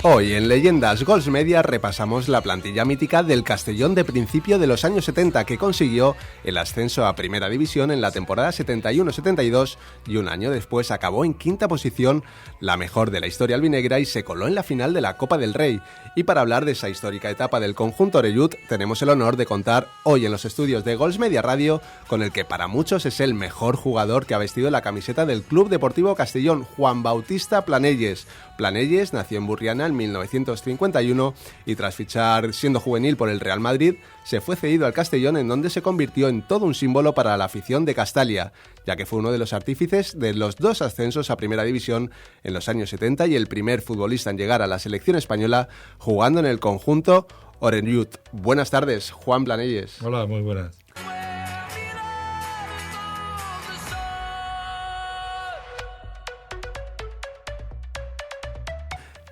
Hoy en Leyendas Gols Media repasamos la plantilla mítica del Castellón de principio de los años 70 que consiguió el ascenso a Primera División en la temporada 71-72 y un año después acabó en quinta posición, la mejor de la historia albinegra, y se coló en la final de la Copa del Rey. Y para hablar de esa histórica etapa del conjunto orellut tenemos el honor de contar hoy en los estudios de Gols Media Radio con el que para muchos es el mejor jugador que ha vestido la camiseta del Club Deportivo Castellón, Juan Bautista Planelles. Planelles nació en Burriana en 1951 y tras fichar siendo juvenil por el Real Madrid, se fue cedido al Castellón, en donde se convirtió en todo un símbolo para la afición de Castalia, ya que fue uno de los artífices de los dos ascensos a Primera División en los años 70 y el primer futbolista en llegar a la selección española jugando en el conjunto orellut. Buenas tardes, Juan Planelles. Hola, muy buenas.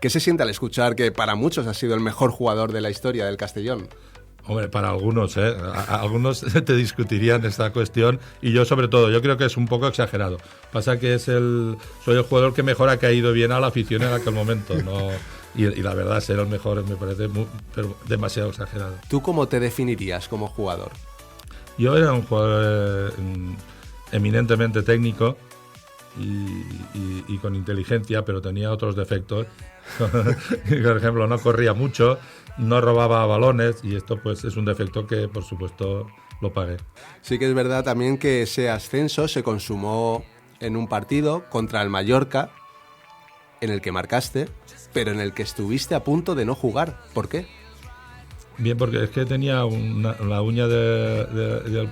¿Qué se siente al escuchar que para muchos ha sido el mejor jugador de la historia del Castellón? Hombre, para algunos, algunos te discutirían esta cuestión y yo sobre todo, yo creo que es un poco exagerado. Pasa que soy el jugador que mejor ha caído bien a la afición en aquel momento, ¿no? Y la verdad, ser el mejor me parece pero demasiado exagerado. ¿Tú cómo te definirías como jugador? Yo era un jugador eminentemente técnico y con inteligencia, pero tenía otros defectos. Por ejemplo, no corría mucho, no robaba balones, y esto pues es un defecto que por supuesto lo pagué. Sí que es verdad también que ese ascenso se consumó en un partido contra el Mallorca en el que marcaste, pero en el que estuviste a punto de no jugar. ¿Por qué? Bien, porque es que tenía la uña del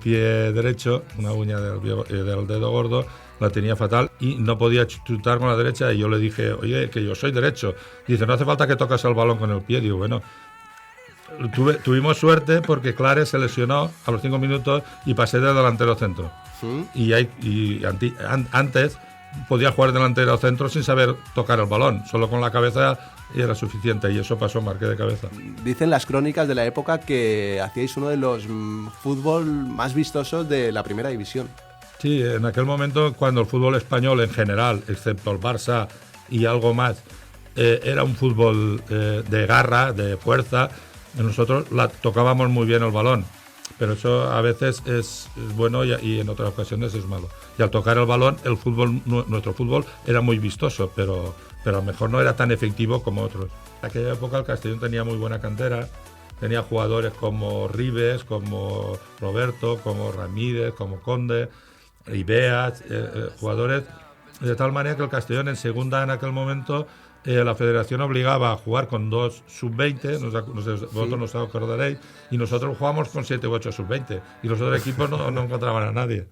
pie derecho, una uña del dedo gordo, la tenía fatal y no podía chutar con la derecha, y yo le dije, oye, que yo soy derecho. Y dice, no hace falta que toques el balón con el pie. Digo, bueno, tuvimos suerte porque Clare se lesionó a los 5 minutos y pasé de delantero centro. ¿Sí? Antes podía jugar delantero centro sin saber tocar el balón, solo con la cabeza era suficiente, y eso pasó, marqué de cabeza. Dicen las crónicas de la época que hacíais uno de los fútbol más vistosos de la Primera División. Sí, en aquel momento, cuando el fútbol español en general, excepto el Barça y algo más, era un fútbol de garra, de fuerza, nosotros tocábamos muy bien el balón, pero eso a veces es bueno y en otras ocasiones es malo. Y al tocar el balón, nuestro fútbol era muy vistoso, pero a lo mejor no era tan efectivo como otros. En aquella época el Castellón tenía muy buena cantera, tenía jugadores como Ribes, como Roberto, como Ramírez, como Conde, Ibeas, jugadores de tal manera que el Castellón en segunda en aquel momento la federación obligaba a jugar con 2 sub-20, vosotros nos acordaréis, y nosotros jugamos con 7 u 8 sub-20 y los otros equipos no encontraban a nadie.